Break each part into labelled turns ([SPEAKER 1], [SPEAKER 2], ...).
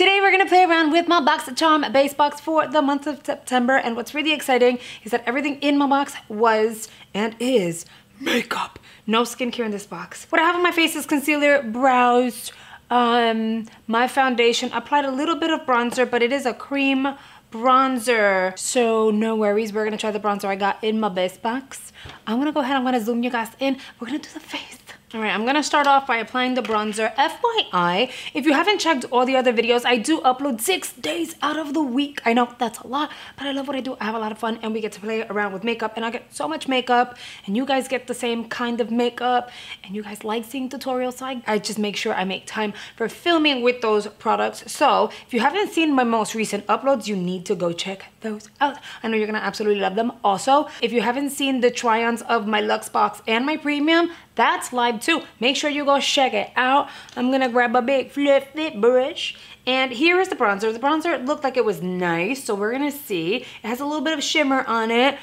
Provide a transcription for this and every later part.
[SPEAKER 1] Today we're gonna play around with my Boxycharm base box for the month of September, and what's really exciting is that everything in my box was and is makeup. No skincare in this box. What I have on my face is concealer, brows, my foundation. I applied a little bit of bronzer, but it is a cream bronzer, so no worries. We're gonna try the bronzer I got in my base box. I'm gonna go ahead, I'm gonna zoom you guys in. We're gonna do the face. All right, I'm gonna start off by applying the bronzer. FYI, if you haven't checked all the other videos, I do upload 6 days out of the week. I know that's a lot, but I love what I do. I have a lot of fun, and we get to play around with makeup, and I get so much makeup, and you guys get the same kind of makeup, and you guys like seeing tutorials, so I just make sure I make time for filming with those products. So if you haven't seen my most recent uploads, you need to go check those out. I know you're gonna absolutely love them. Also, if you haven't seen the try-ons of my Luxe box and my premium, that's live too. Make sure you go check it out. I'm gonna grab a big fluffy brush, and here is the bronzer. The bronzer looked like it was nice, so we're gonna see. It has a little bit of shimmer on it,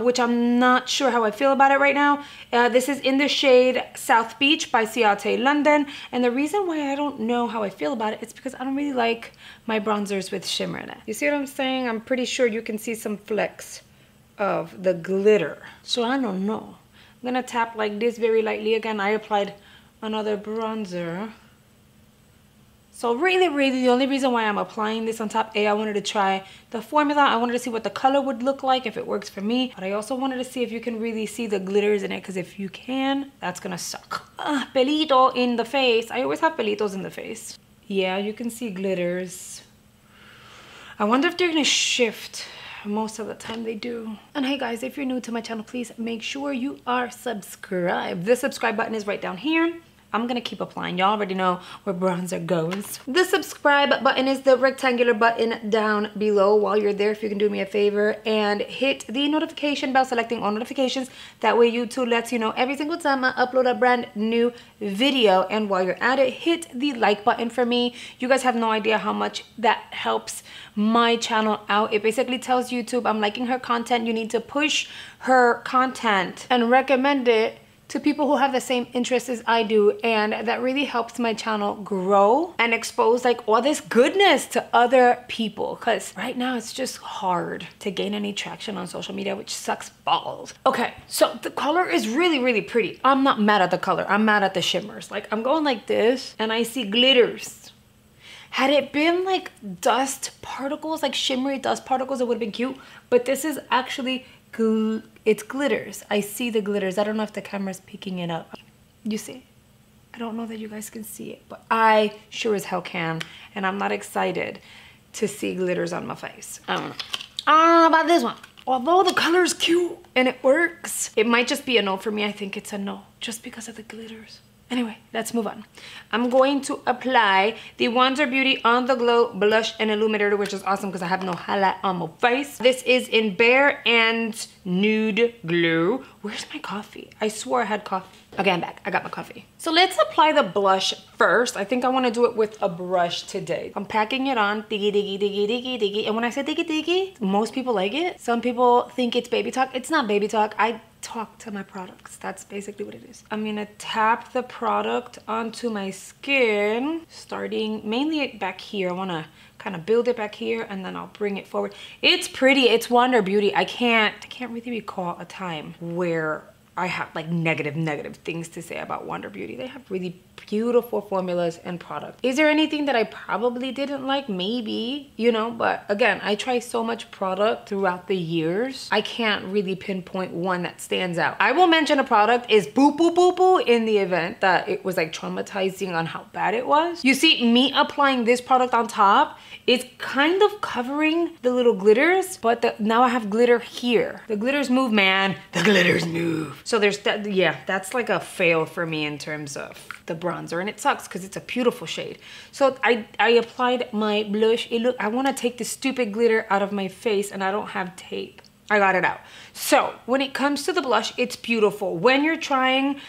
[SPEAKER 1] which I'm not sure how I feel about it right now. This is in the shade South Beach by Ciate London, and the reason why I don't know how I feel about it is because I don't really like my bronzers with shimmer in it. You see what I'm saying? I'm pretty sure you can see some flecks of the glitter, so I don't know. I'm gonna tap like this very lightly. Again, I applied another bronzer. So really, the only reason why I'm applying this on top, I wanted to try the formula. I wanted to see what the color would look like if it works for me. But I also wanted to see if you can really see the glitters in it, because if you can, that's gonna suck. Pelito in the face. I always have pelitos in the face. Yeah, you can see glitters. I wonder if they're gonna shift. Most of the time they do. And hey guys, if you're new to my channel, please make sure you are subscribed. The subscribe button is right down here. I'm gonna keep applying. Y'all already know where bronzer goes. The subscribe button is the rectangular button down below. While you're there, if you can do me a favor and hit the notification bell, selecting all notifications. That way YouTube lets you know every single time I upload a brand new video. And while you're at it, hit the like button for me. You guys have no idea how much that helps my channel out. It basically tells YouTube I'm liking her content. You need to push her content and recommend it to people who have the same interests as I do, and that really helps my channel grow and expose like all this goodness to other people, because right now it's just hard to gain any traction on social media, which sucks balls. Okay, so the color is really pretty. I'm not mad at the color, I'm mad at the shimmers. Like, I'm going like this and I see glitters. Had it been like dust particles, like shimmery dust particles, it would have been cute, but this is actually it's glitters. I see the glitters. I don't know if the camera's picking it up. You see? I don't know that you guys can see it, but I sure as hell can, and I'm not excited to see glitters on my face. I don't know about this one. Although the color is cute and it works, it might just be a no for me. I think it's a no just because of the glitters. Anyway, let's move on. I'm going to apply the Wonder Beauty On The Glow Blush and Illuminator, which is awesome because I have no highlight on my face. This is in Bare and Nude Glow. Where's my coffee? I swore I had coffee. Okay, I'm back. I got my coffee. So let's apply the blush first. I think I want to do it with a brush today. I'm packing it on. Diggy, diggy, diggy, diggy, diggy. And when I say diggy, diggy, most people like it. Some people think it's baby talk. It's not baby talk. I talk to my products. That's basically what it is. I'm gonna tap the product onto my skin, starting mainly back here. I want to kind of build it back here, and then I'll bring it forward. It's pretty. It's Wonder Beauty. I can't really recall a time where I have like negative things to say about Wonder Beauty. They have really beautiful formulas and products. Is there anything that I probably didn't like? Maybe, you know, but again, I try so much product throughout the years. I can't really pinpoint one that stands out. I will mention a product is boo boo boo boo in the event that it was like traumatizing on how bad it was. You see, me applying this product on top, it's kind of covering the little glitters, but now I have glitter here. The glitters move, man. The glitters move. So there's that, yeah, that's like a fail for me in terms of the bronzer, and it sucks because it's a beautiful shade. So I applied my blush. I want to take the stupid glitter out of my face, and I don't have tape. I got it out. So when it comes to the blush, it's beautiful. When you're trying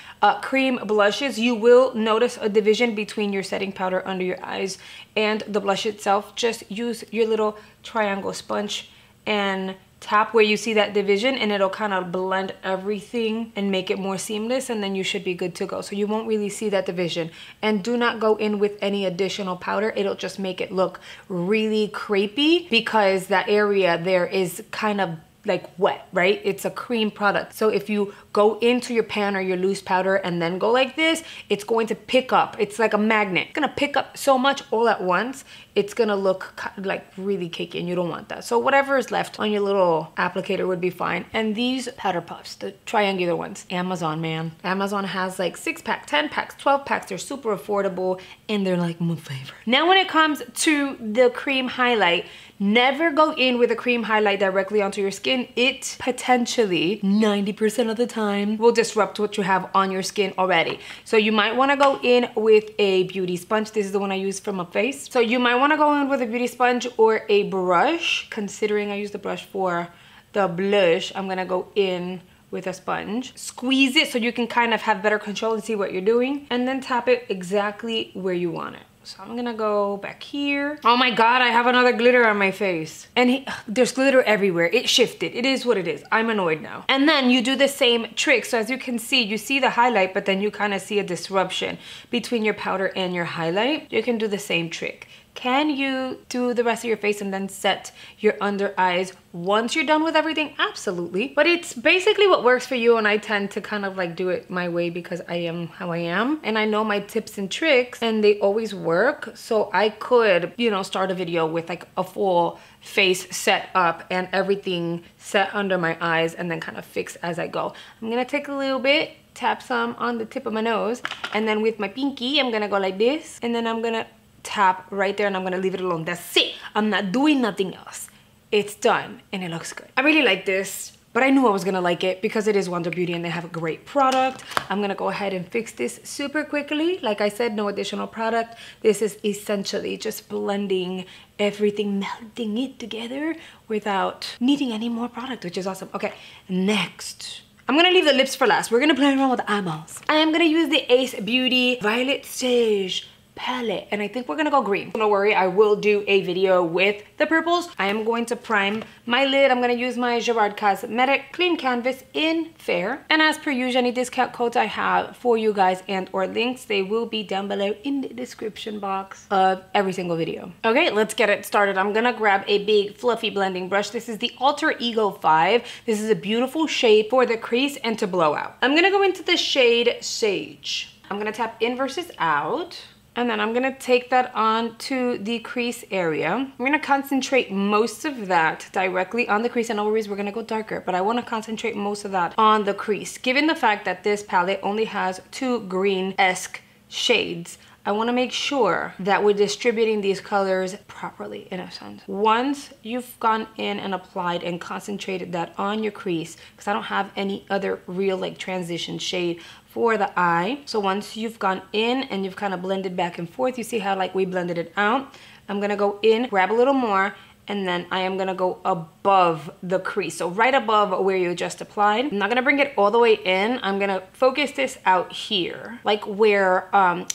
[SPEAKER 1] cream blushes, you will notice a division between your setting powder under your eyes and the blush itself. Just use your little triangle sponge and tap where you see that division and it'll kind of blend everything and make it more seamless, and then you should be good to go. So you won't really see that division. And do not go in with any additional powder. It'll just make it look really crepey because that area there is kind of like wet, right? It's a cream product. So if you go into your pan or your loose powder and then go like this, it's going to pick up. It's like a magnet. It's gonna pick up so much all at once. It's gonna look like really cakey, and you don't want that. So whatever is left on your little applicator would be fine. And these powder puffs, the triangular ones, Amazon, man. Amazon has like 6-pack, 10-packs, 12-packs. They're super affordable and they're like my favorite. Now when it comes to the cream highlight, never go in with a cream highlight directly onto your skin. It potentially, 90% of the time, will disrupt what you have on your skin already. So you might wanna go in with a beauty sponge. This is the one I use for my face. So you might wanna go in with a beauty sponge or a brush. Considering I use the brush for the blush, I'm gonna go in with a sponge. Squeeze it so you can kind of have better control and see what you're doing. And then tap it exactly where you want it. So I'm gonna go back here. Oh my God, I have another glitter on my face. And there's glitter everywhere. It shifted. It is what it is. I'm annoyed now. And then you do the same trick. So as you can see, you see the highlight, but then you kind of see a disruption between your powder and your highlight. You can do the same trick. Can you do the rest of your face and then set your under eyes once you're done with everything? Absolutely. But it's basically what works for you, and I tend to kind of like do it my way because I am how I am. And I know my tips and tricks and they always work. So I could, you know, start a video with like a full face set up and everything set under my eyes and then kind of fix as I go. I'm gonna take a little bit, tap some on the tip of my nose, and then with my pinky, I'm gonna go like this, and then I'm gonna tap right there and I'm gonna leave it alone. That's it. I'm not doing nothing else. It's done and it looks good. I really like this, but I knew I was gonna like it because it is Wonder Beauty and they have a great product. I'm gonna go ahead and fix this super quickly. Like I said, no additional product. This is essentially just blending everything, melting it together without needing any more product, which is awesome. Okay, next. I'm gonna leave the lips for last. We're gonna play around with the eyeballs. I am gonna use the Ace Beauty Violet Sage palette, and I think we're gonna go green. Don't worry, I will do a video with the purples. I am going to prime my lid. I'm gonna use my Gerard Cosmetic Clean Canvas in Fair. And as per usual, any discount codes I have for you guys and or links, they will be down below in the description box of every single video. Okay, let's get it started. I'm gonna grab a big fluffy blending brush. This is the Alter Ego 5. This is a beautiful shade for the crease and to blow out. I'm gonna go into the shade Sage. I'm gonna tap in versus out. And then I'm gonna take that on to the crease area. I'm gonna concentrate most of that directly on the crease. And no worries, we're gonna go darker, but I wanna concentrate most of that on the crease. Given the fact that this palette only has 2 green-esque shades, I wanna make sure that we're distributing these colors properly, in a sense. Once you've gone in and applied and concentrated that on your crease, because I don't have any other real like transition shade for the eye. So once you've gone in and you've kind of blended back and forth, you see how like we blended it out. I'm gonna go in, grab a little more, and then I am gonna go above the crease. So right above where you just applied. I'm not gonna bring it all the way in. I'm gonna focus this out here, like where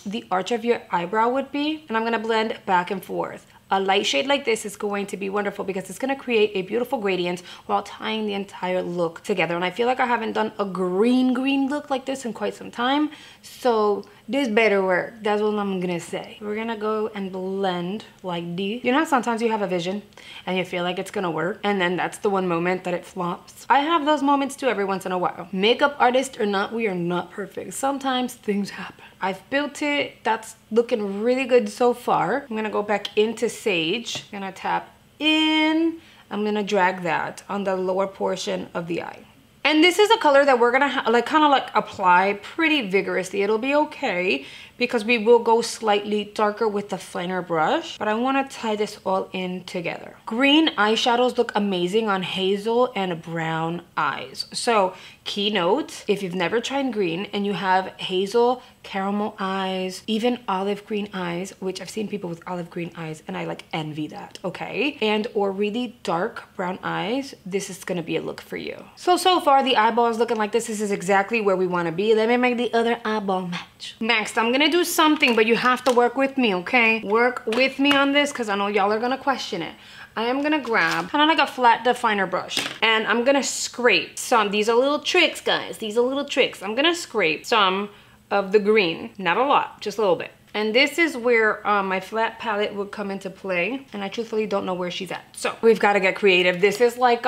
[SPEAKER 1] the arch of your eyebrow would be. And I'm gonna blend back and forth. A light shade like this is going to be wonderful because it's gonna create a beautiful gradient while tying the entire look together. And I feel like I haven't done a green look like this in quite some time. So this better work. That's what I'm gonna say. We're gonna go and blend like this. You know how sometimes you have a vision and you feel like it's gonna work, and then that's the one moment that it flops? I have those moments too every once in a while. Makeup artist or not, we are not perfect. Sometimes things happen. I've built it. That's looking really good so far. I'm gonna go back into Sage. I'm gonna tap in. I'm gonna drag that on the lower portion of the eye. And this is a color that we're gonna kind of apply pretty vigorously. It'll be okay because we will go slightly darker with the finer brush, but I wanna tie this all in together. Green eyeshadows look amazing on hazel and brown eyes. So keynote, if you've never tried green and you have hazel, caramel eyes, even olive green eyes, which I've seen people with olive green eyes and I like envy that, okay? And or really dark brown eyes, this is gonna be a look for you. So far the eyeball is looking like this. This is exactly where we wanna be. Let me make the other eyeball match. Next, I'm gonna do something, but you have to work with me, okay? Work with me on this because I know y'all are gonna question it. I am gonna grab kind of like a flat definer brush and I'm gonna scrape some, these are little tricks guys, these are little tricks. I'm gonna scrape some of the green, not a lot, just a little bit. And this is where my flat palette would come into play. And I truthfully don't know where she's at. So we've got to get creative. This is like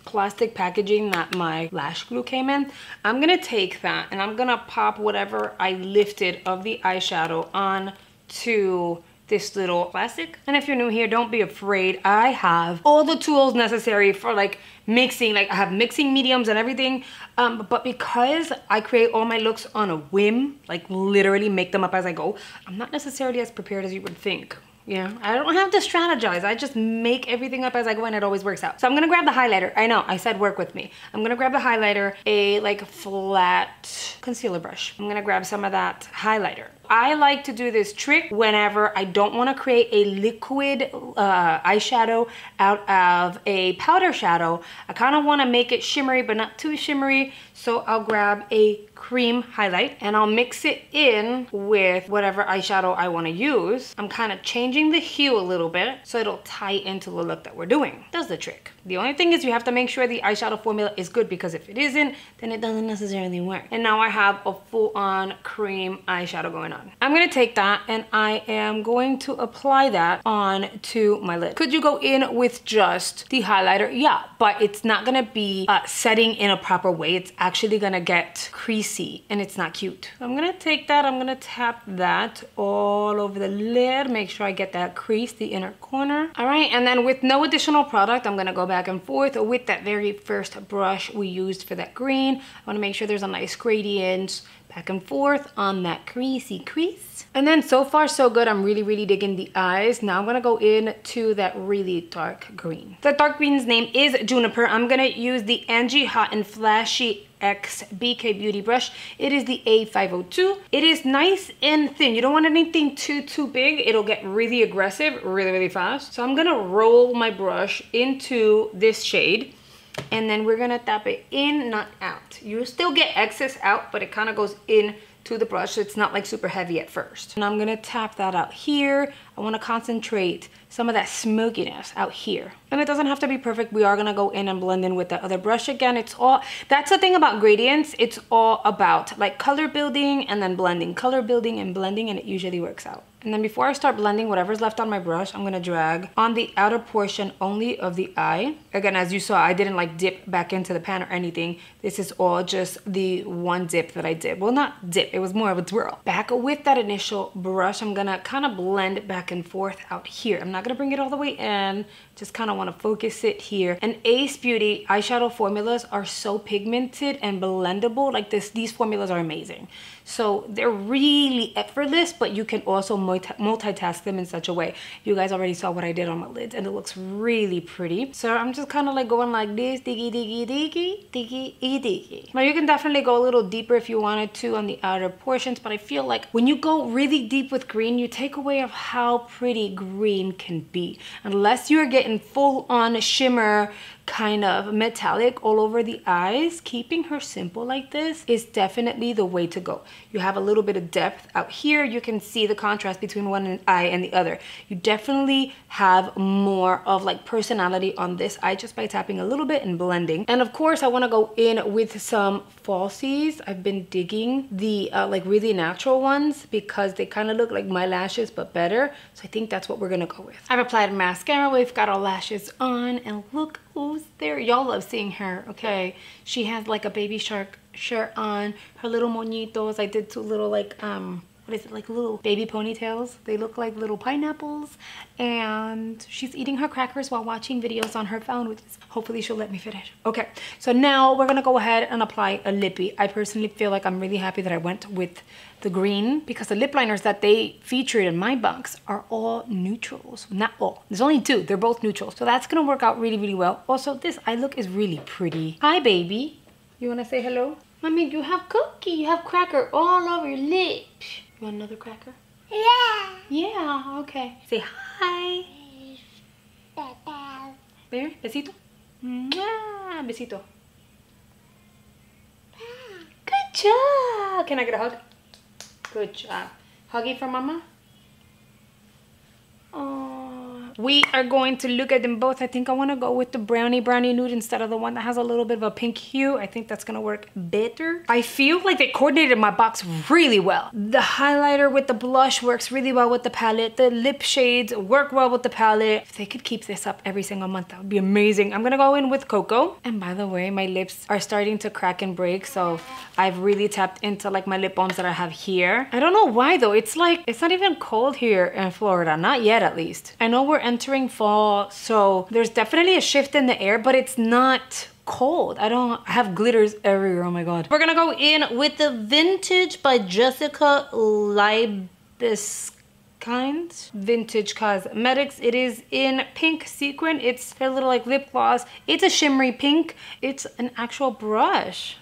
[SPEAKER 1] plastic packaging that my lash glue came in. I'm gonna take that and I'm gonna pop whatever I lifted of the eyeshadow on to this little plastic. And if you're new here, don't be afraid. I have all the tools necessary for like mixing, like I have mixing mediums and everything. But because I create all my looks on a whim, like literally make them up as I go, I'm not necessarily as prepared as you would think. Yeah, I don't have to strategize. I just make everything up as I go and it always works out. So I'm gonna grab the highlighter. I know, I said work with me. I'm gonna grab the highlighter, a like flat concealer brush. I'm gonna grab some of that highlighter. I like to do this trick whenever I don't want to create a liquid eyeshadow out of a powder shadow. I kind of want to make it shimmery but not too shimmery, so I'll grab a cream highlight and I'll mix it in with whatever eyeshadow I want to use. I'm kind of changing the hue a little bit so it'll tie into the look that we're doing. Does the trick. The only thing is you have to make sure the eyeshadow formula is good, because if it isn't, then it doesn't necessarily work. And now I have a full-on cream eyeshadow going on. I'm gonna take that and I am going to apply that on to my lid. Could you go in with just the highlighter? Yeah, but it's not gonna be setting in a proper way. It's actually gonna get creasy and it's not cute. I'm gonna take that, I'm gonna tap that all over the lid, make sure I get that crease, the inner corner. All right, and then with no additional product, I'm gonna go back and forth with that very first brush we used for that green. I wanna make sure there's a nice gradient back and forth on that creasy crease. And then so far so good. I'm really digging the eyes. Now I'm gonna go into that really dark green. The dark green's name is Juniper. I'm gonna use the Angie Hot and Flashy X BK Beauty brush. It is the A502. It is nice and thin. You don't want anything too big. It'll get really aggressive really fast. So I'm gonna roll my brush into this shade. And then we're gonna tap it in, not out. You still get excess out, but it kind of goes in to the brush, so it's not like super heavy at first. And I'm gonna tap that out here. I wanna concentrate some of that smokiness out here. And it doesn't have to be perfect. We are gonna go in and blend in with that other brush again. It's all, that's the thing about gradients. It's all about like color building and then blending, color building and blending, and it usually works out. And then before I start blending, whatever's left on my brush, I'm gonna drag on the outer portion only of the eye. Again, as you saw, I didn't like dip back into the pan or anything. This is all just the one dip that I did. Well, not dip, it was more of a twirl. Back with that initial brush, I'm gonna kind of blend back and forth out here. I'm not gonna bring it all the way in, just kind of want to focus it here. And Ace Beauty eyeshadow formulas are so pigmented and blendable. Like this, these formulas are amazing. So they're really effortless, but you can also multitask them in such a way. You guys already saw what I did on my lids and it looks really pretty. So I'm just kind of like going like this, diggy, diggy, diggy, diggy, diggy. Now you can definitely go a little deeper if you wanted to on the outer portions, but I feel like when you go really deep with green, you take away of how pretty green can be. Unless you're getting full on shimmer, kind of metallic all over the eyes, keeping her simple like this is definitely the way to go. You have a little bit of depth out here. You can see the contrast between one eye and the other. You definitely have more of like personality on this eye just by tapping a little bit and blending. And of course I want to go in with some falsies. I've been digging the like really natural ones because they kind of look like my lashes but better. So I think that's what we're gonna go with. I've applied mascara. We've got our lashes on and look who's there. Y'all love seeing her, okay? She has like a baby shark shirt on, her little moñitos. I did two little like what is it, like little baby ponytails. They look like little pineapples, and she's eating her crackers while watching videos on her phone, which is, hopefully she'll let me finish. Okay, so now we're gonna go ahead and apply a lippy. I personally feel like I'm really happy that I went with the green because the lip liners that they featured in my box are all neutrals. Not all, there's only two, they're both neutrals. So that's gonna work out really well. Also, this eye look is really pretty. Hi baby, you wanna say hello? Mommy, you have cookie. You have cracker all over your lips. You want another cracker? Yeah. Yeah, okay. Say hi. There, besito. Mwah, besito. Good job. Can I get a hug? Good job. Huggy for mama. We are going to look at them both. I think I want to go with the brownie nude instead of the one that has a little bit of a pink hue. I think that's going to work better. I feel like they coordinated my box really well. The highlighter with the blush works really well with the palette. The lip shades work well with the palette. If they could keep this up every single month, that would be amazing. I'm going to go in with Cocoa. And by the way, my lips are starting to crack and break. So I've really tapped into like my lip balms that I have here. I don't know why though. It's like, it's not even cold here in Florida. Not yet at least. I know we're entering fall, so there's definitely a shift in the air, but it's not cold. I have glitters everywhere. Oh my god. We're gonna go in with the Vintage by Jessica Libeskind Vintage Cosmetics. It is in pink sequin. It's their little like lip gloss. It's a shimmery pink. It's an actual brush.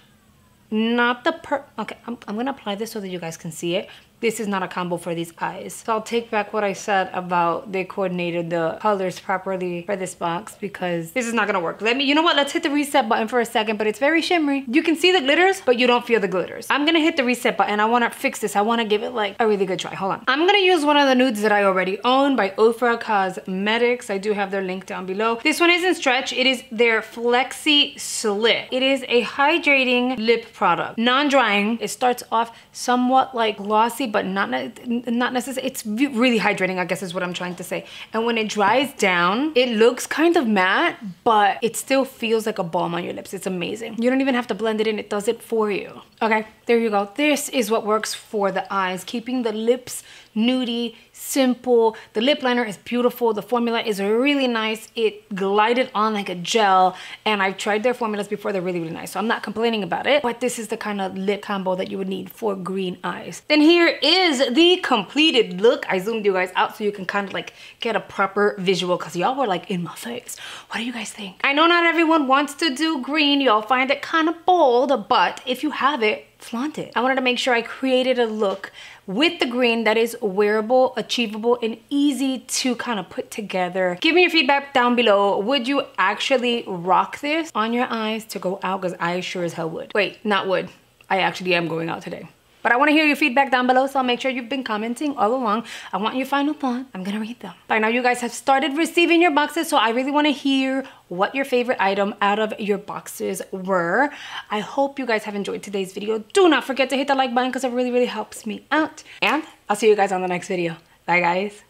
[SPEAKER 1] Not the okay, I'm gonna apply this so that you guys can see it. This is not a combo for these eyes. So I'll take back what I said about they coordinated the colors properly for this box because this is not gonna work. You know what? Let's hit the reset button for a second, but it's very shimmery. You can see the glitters, but you don't feel the glitters. I'm gonna hit the reset button. I wanna fix this. I wanna give it like a really good try. Hold on. I'm gonna use one of the nudes that I already own by Ofra Cosmetics. I do have their link down below. This one isn't stretch. It is their Flexi Slit. It is a hydrating lip product. Non-drying. It starts off somewhat like glossy, but not necessarily. It's really hydrating, I guess is what I'm trying to say. And when it dries down, it looks kind of matte, but it still feels like a balm on your lips. It's amazing. You don't even have to blend it in. It does it for you. Okay, there you go. This is what works for the eyes, keeping the lips nudie, simple. The lip liner is beautiful. The formula is really nice. It glided on like a gel, and I've tried their formulas before. They're really, really nice, so I'm not complaining about it, but this is the kind of lip combo that you would need for green eyes. Then here is the completed look. I zoomed you guys out so you can kind of like get a proper visual because y'all were like in my face. What do you guys think? I know not everyone wants to do green. Y'all find it kind of bold, but if you have it, flaunt it. I wanted to make sure I created a look with the green that is wearable, achievable, and easy to kind of put together. Give me your feedback down below. Would you actually rock this on your eyes to go out? Because I sure as hell would. Wait, not would. I actually am going out today. But I want to hear your feedback down below, so I'll make sure you've been commenting all along. I want your final thought. I'm gonna read them. By now you guys have started receiving your boxes, so I really want to hear what your favorite item out of your boxes were. I hope you guys have enjoyed today's video. Do not forget to hit the like button because it really, really helps me out. And I'll see you guys on the next video. Bye guys.